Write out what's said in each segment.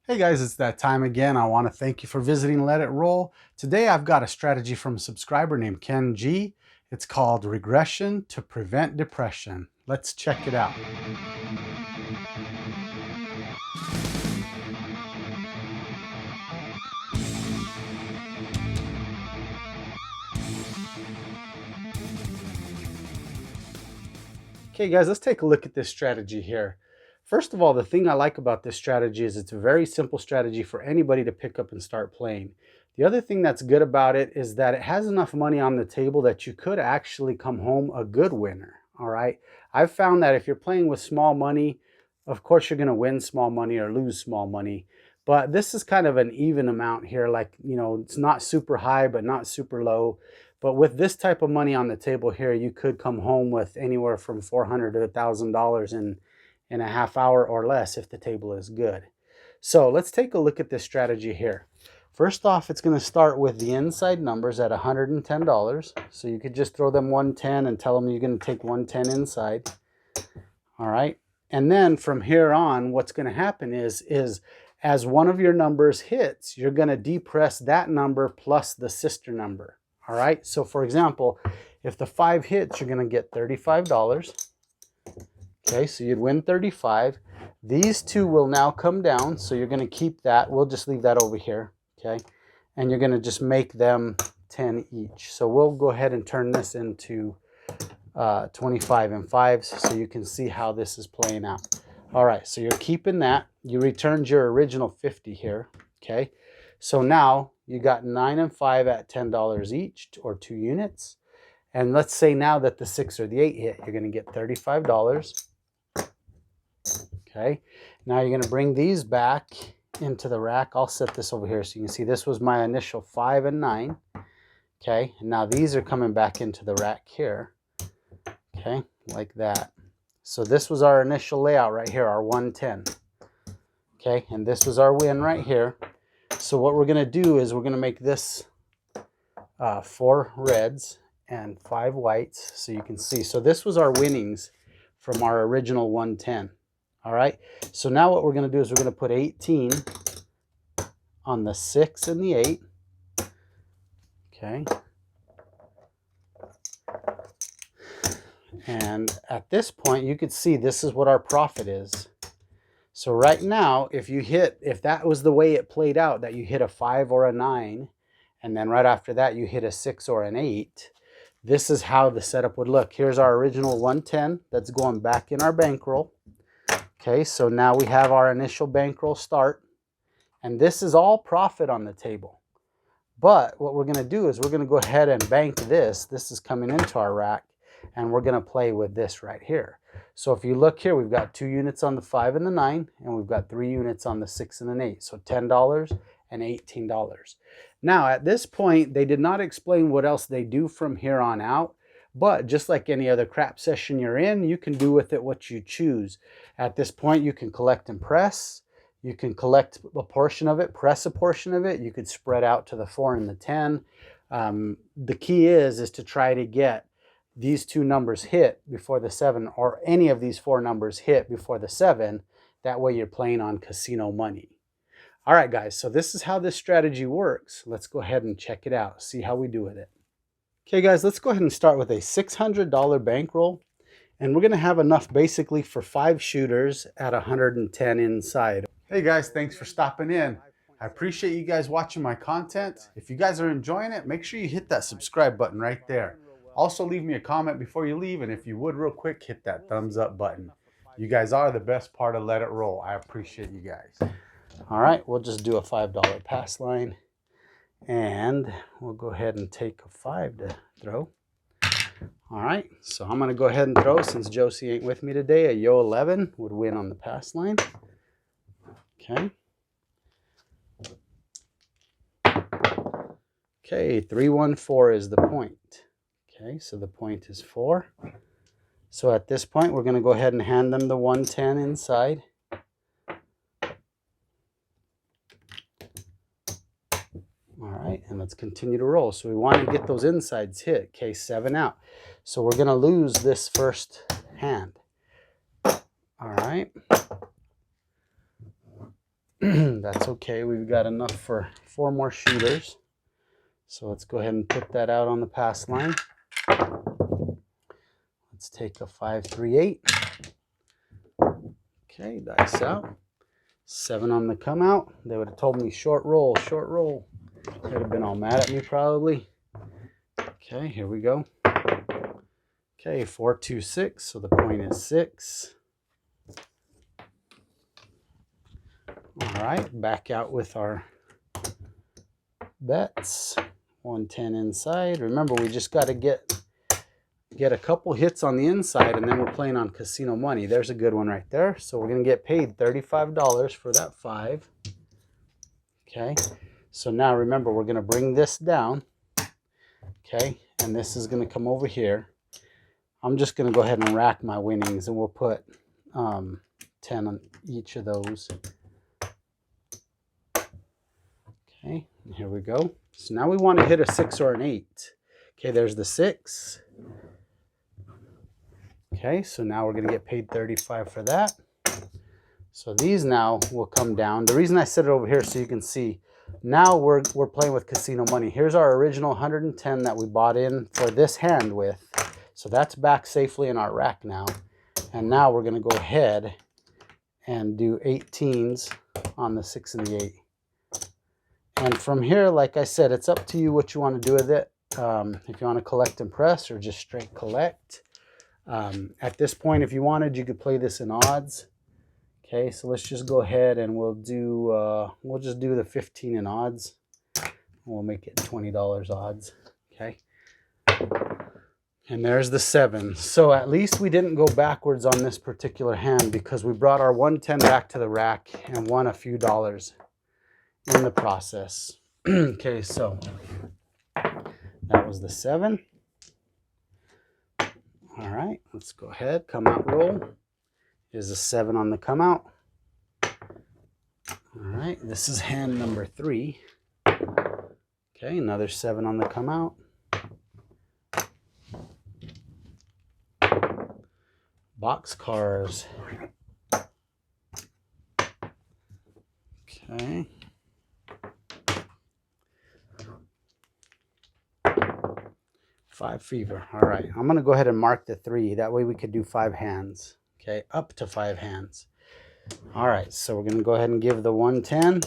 Hey guys, it's that time again. I want to thank you for visiting Let It Roll. Today I've got a strategy from a subscriber named Ken G. It's called Regression to Prevent Depression. Let's check it out. Okay guys, let's take a look at this strategy here. First of all, the thing I like about this strategy is it's a very simple strategy for anybody to pick up and start playing. The other thing that's good about it is that it has enough money on the table that you could actually come home a good winner. All right. I've found that if you're playing with small money, of course you're going to win small money or lose small money. But this is kind of an even amount here. Like, it's not super high, but not super low. But with this type of money on the table here, you could come home with anywhere from $400 to $1,000 in a half hour or less if the table is good. So let's take a look at this strategy here. First off, it's going to start with the inside numbers at $110. So you could just throw them 110 and tell them you're going to take 110 inside. All right. And then from here on, what's going to happen is as one of your numbers hits, you're going to depress that number plus the sister number. All right. So for example, if the 5 hits, you're going to get $35. Okay, so you'd win 35. These two will now come down, so you're going to keep that. We'll just leave that over here, okay? And you're going to just make them 10 each. So we'll go ahead and turn this into 25 and 5s so you can see how this is playing out. All right, so you're keeping that. You returned your original 50 here, okay? So now you got 9 and 5 at $10 each, or 2 units. And let's say now that the 6 or the 8 hit, you're going to get $35. Okay, now you're going to bring these back into the rack. I'll set this over here so you can see this was my initial 5 and 9. Okay, and now these are coming back into the rack here. Okay, like that. So this was our initial layout right here, our 110. Okay, and this was our win right here. So what we're going to do is we're going to make this 4 reds and 5 whites so you can see. So this was our winnings from our original 110. All right, so now what we're going to do is we're going to put 18 on the 6 and the 8. Okay. And at this point, you could see this is what our profit is. So right now, if that was the way it played out, that you hit a 5 or a 9, and then right after that, you hit a 6 or an 8, this is how the setup would look. Here's our original 110 that's going back in our bankroll. Okay, so now we have our initial bankroll start, and this is all profit on the table. But what we're going to do is we're going to go ahead and bank this. This is coming into our rack, and we're going to play with this right here. So if you look here, we've got 2 units on the 5 and the 9, and we've got 3 units on the 6 and an 8. So $10 and $18. Now, at this point, they did not explain what else they do from here on out. But just like any other crap session you're in, you can do with it what you choose. At this point, you can collect and press. You can collect a portion of it, press a portion of it. You could spread out to the 4 and the 10. The key is to try to get these 2 numbers hit before the 7, or any of these 4 numbers hit before the 7. That way you're playing on casino money. All right, guys, so this is how this strategy works. Let's go ahead and check it out, see how we do with it. Okay guys, let's go ahead and start with a $600 bankroll, and we're going to have enough basically for 5 shooters at 110 inside. Hey guys, thanks for stopping in. I appreciate you guys watching my content. If you guys are enjoying it, make sure you hit that subscribe button right there. Also leave me a comment before you leave, and if you would real quick, hit that thumbs up button. You guys are the best part of Let It Roll. I appreciate you guys. All right, we'll just do a $5 pass line. And we'll go ahead and take a 5 to throw. All right, so I'm going to go ahead and throw since Josie ain't with me today. A Yo 11 would win on the pass line. Okay. Okay, 314 is the point. Okay, so the point is 4. So at this point, we're going to go ahead and hand them the 110 inside. All right, and let's continue to roll. So we want to get those insides hit. Okay, 7 out. So we're going to lose this first hand. All right. That's okay. We've got enough for 4 more shooters. So let's go ahead and put that out on the pass line. Let's take a 5, 3, 8. Okay, dice out. 7 on the come out. They would have told me short roll, short roll. They'd have been all mad at me probably. Okay, here we go. Okay, 4, 2, 6. So the point is 6. All right, back out with our bets. 110 inside. Remember, we just got to get a couple hits on the inside, and then we're playing on casino money. There's a good one right there. So we're going to get paid $35 for that 5. Okay, so now remember, we're going to bring this down. Okay, and this is going to come over here. I'm just going to go ahead and rack my winnings, and we'll put 10 on each of those. Okay, here we go. So now we want to hit a 6 or an 8. Okay, there's the 6. Okay, so now we're going to get paid $35 for that. So these now will come down. The reason I set it over here so you can see, now we're playing with casino money. Here's our original 110 that we bought in for this hand with. So that's back safely in our rack now. And now we're going to go ahead and do 18s on the 6 and the 8. And from here, like I said, it's up to you what you want to do with it. If you want to collect and press or just straight collect. At this point, if you wanted, you could play this in odds. Okay, so let's just go ahead and we'll just do the 15 in odds. We'll make it $20 odds. Okay. And there's the 7. So at least we didn't go backwards on this particular hand because we brought our 110 back to the rack and won a few dollars in the process. Okay, so that was the 7. All right, let's go ahead. Come out roll is a 7 on the come out. All right, this is hand number 3. Okay, another 7 on the come out. Boxcars. Okay. Five fever. All right, I'm going to go ahead and mark the 3. That way we could do 5 hands. Okay, up to 5 hands. All right, so we're going to go ahead and give the 110.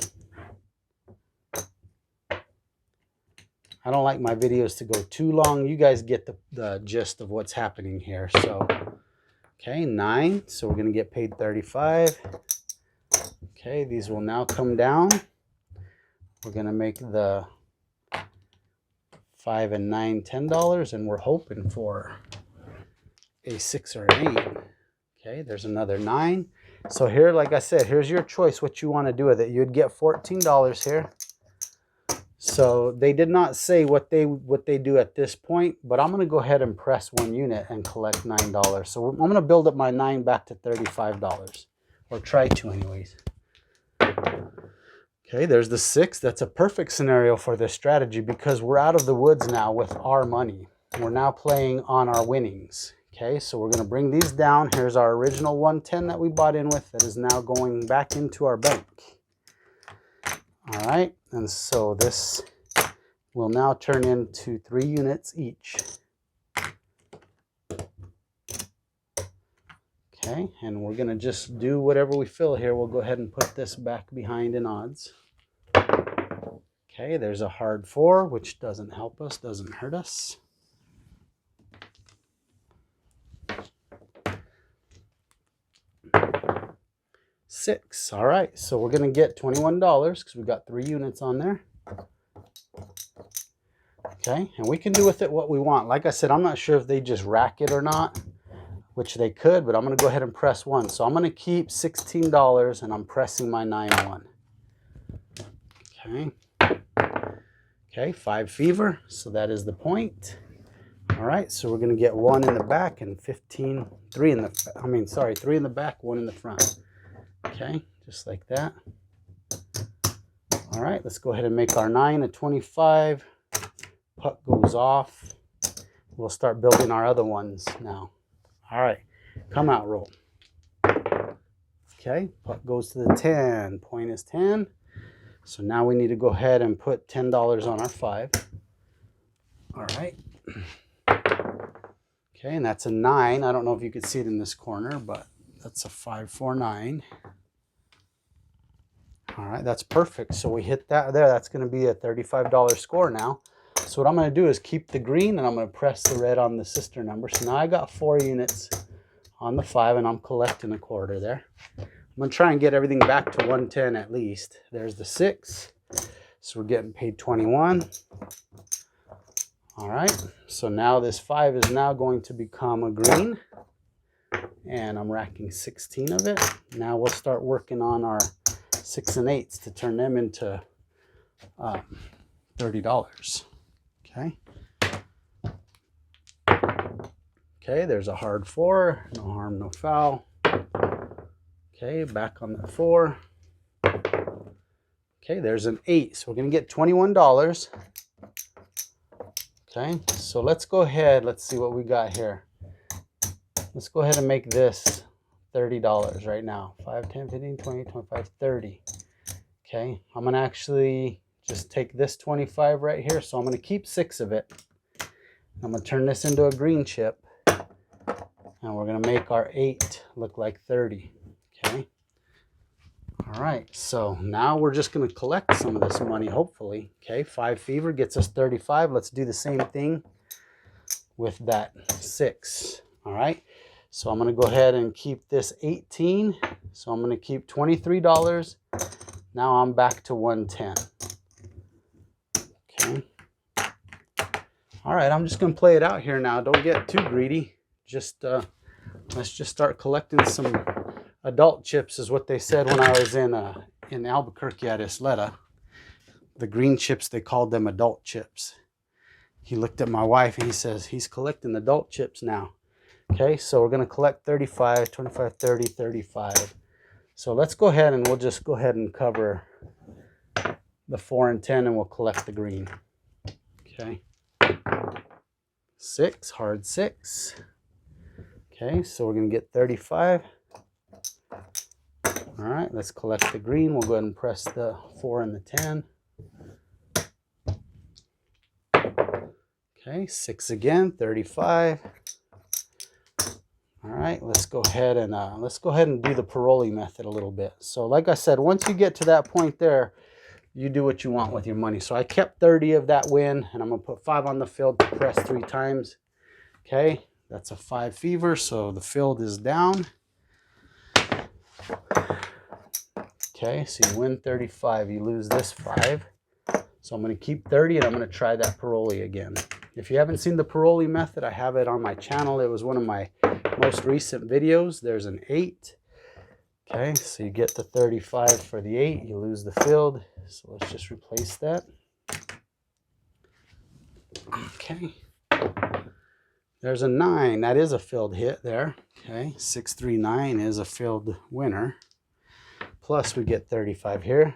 I don't like my videos to go too long. You guys get the gist of what's happening here. So, okay, 9. So we're going to get paid 35. Okay, these will now come down. We're going to make the 5 and 9 $10, and we're hoping for a 6 or an 8. Okay, there's another 9. So here, like I said, here's your choice what you want to do with it. You'd get $14 here. So they did not say what they do at this point, but I'm going to go ahead and press 1 unit and collect $9. So I'm going to build up my 9 back to $35, or try to anyways. Okay, there's the 6. That's a perfect scenario for this strategy because we're out of the woods now with our money. We're now playing on our winnings. Okay, so we're going to bring these down. Here's our original 110 that we bought in with that is now going back into our bank. All right, and so this will now turn into 3 units each. Okay, and we're going to just do whatever we feel here. We'll go ahead and put this back behind in odds. Okay, there's a hard 4, which doesn't help us, doesn't hurt us. $6. All right, so we're going to get $21 because we got 3 units on there. Okay, and we can do with it what we want. Like I said, I'm not sure if they just rack it or not, which they could, but I'm going to go ahead and press 1. So I'm going to keep $16 and I'm pressing my 9-1. Okay. Okay, 5 fever. So that is the point. All right, so we're going to get 1 in the back and 3 in the, 3 in the back, 1 in the front. Okay, just like that. All right, let's go ahead and make our 9 a 25. Puck goes off. We'll start building our other ones now. All right, come out roll. Okay, puck goes to the 10. Point is 10. So now we need to go ahead and put $10 on our 5. All right. Okay, and that's a 9. I don't know if you could see it in this corner, but that's a 5, 4, 9. All right, that's perfect. So we hit that there. That's going to be a $35 score now. So what I'm going to do is keep the green, and I'm going to press the red on the sister number. So now I got 4 units on the 5, and I'm collecting a quarter there. I'm going to try and get everything back to 110 at least. There's the 6. So we're getting paid 21. All right, so now this 5 is now going to become a green, and I'm racking 16 of it. Now we'll start working on our 6 and 8s to turn them into $30. Okay. Okay, there's a hard 4, no harm, no foul. Okay, back on the 4. Okay, there's an 8, so we're going to get $21. Okay, so let's go ahead. Let's see what we got here. Let's go ahead and make this $30 right now. 5, 10, 15, 20, 25, 30. Okay, I'm going to actually just take this 25 right here. So I'm going to keep 6 of it. I'm going to turn this into a green chip. And we're going to make our 8 look like 30. Okay. All right, so now we're just going to collect some of this money, hopefully. Okay, 5 fever gets us 35. Let's do the same thing with that 6. All right, so I'm going to go ahead and keep this 18. So I'm going to keep $23. Now I'm back to 110. Okay. All right, I'm just going to play it out here now. Don't get too greedy. Just let's just start collecting some adult chips, is what they said when I was in Albuquerque at Isleta. The green chips, they called them adult chips. He looked at my wife and he says, he's collecting adult chips now. Okay, so we're going to collect 35, 25, 30, 35. So let's go ahead and we'll just go ahead and cover the 4 and 10 and we'll collect the green. Okay. 6, hard 6. Okay, so we're going to get 35. All right, let's collect the green. We'll go ahead and press the 4 and the 10. Okay, 6 again, 35. All right, let's go ahead and do the Paroli method a little bit. So like I said, once you get to that point there, you do what you want with your money. So I kept 30 of that win, and I'm going to put 5 on the field to press 3 times. Okay, that's a 5 fever, so the field is down. Okay, so you win 35, you lose this 5. So I'm going to keep 30 and I'm going to try that Paroli again. If you haven't seen the Paroli method, I have it on my channel. It was one of my most recent videos. There's an 8. Okay, so you get the 35 for the 8, you lose the field. So let's just replace that. Okay. There's a 9. That is a filled hit there. Okay, 639 is a filled winner. Plus we get 35 here.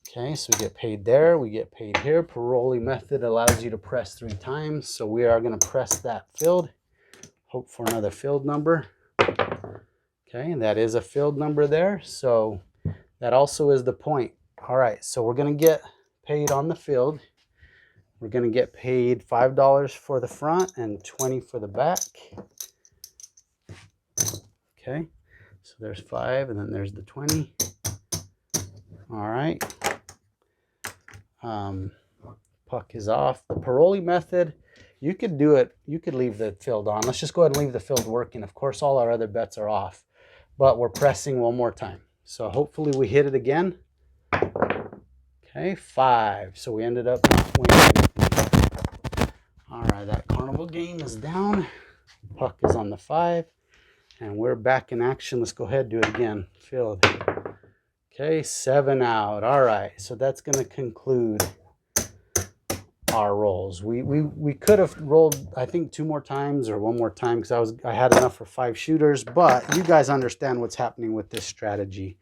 Okay, so we get paid there, we get paid here. Paroli method allows you to press 3 times. So we are going to press that filled. Hope for another filled number. Okay, and that is a filled number there. So that also is the point. All right, so we're going to get paid on the field. We're going to get paid $5 for the front and 20 for the back. Okay, so there's 5 and then there's the 20. All right. Puck is off. The Paroli method, you could do it. You could leave the field on. Let's just go ahead and leave the field working. Of course, all our other bets are off, but we're pressing one more time. So hopefully we hit it again. Okay, 5. So we ended up not winning. All right, that carnival game is down. Puck is on the 5, and we're back in action. Let's go ahead and do it again. Field. Okay, 7 out. All right, so that's going to conclude our rolls. We could have rolled, I think, 2 more times or 1 more time because I had enough for 5 shooters, but you guys understand what's happening with this strategy.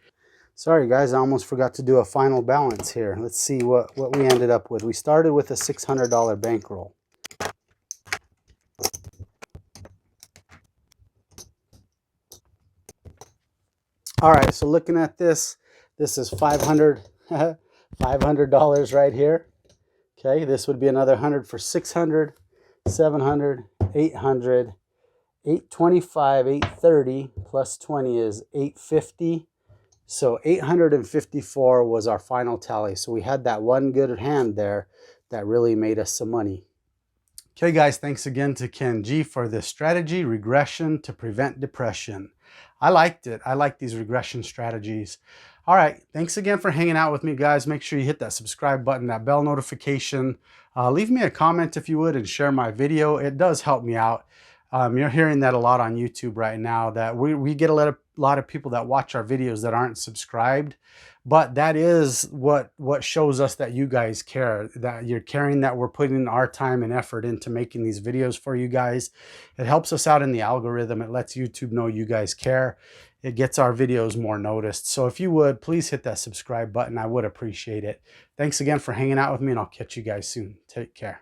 Sorry guys, I almost forgot to do a final balance here. Let's see what we ended up with. We started with a $600 bankroll. All right, so looking at this, this is $500 $500 right here. Okay, this would be another 100 for 600, 700, 800, 825, 830 plus 20 is 850. So 854 was our final tally. So we had that one good hand there that really made us some money. Okay guys, thanks again to Ken G for this strategy, regression to prevent depression. I liked it. I like these regression strategies. All right, thanks again for hanging out with me, guys. Make sure you hit that subscribe button, that bell notification. Leave me a comment if you would and share my video. It does help me out. You're hearing that a lot on YouTube right now, that we get a lot of people that watch our videos that aren't subscribed. But that is what shows us that you guys care, that you're caring, that we're putting our time and effort into making these videos for you guys. It helps us out in the algorithm. It lets YouTube know you guys care. It gets our videos more noticed. So if you would, please hit that subscribe button. I would appreciate it. Thanks again for hanging out with me, and I'll catch you guys soon. Take care.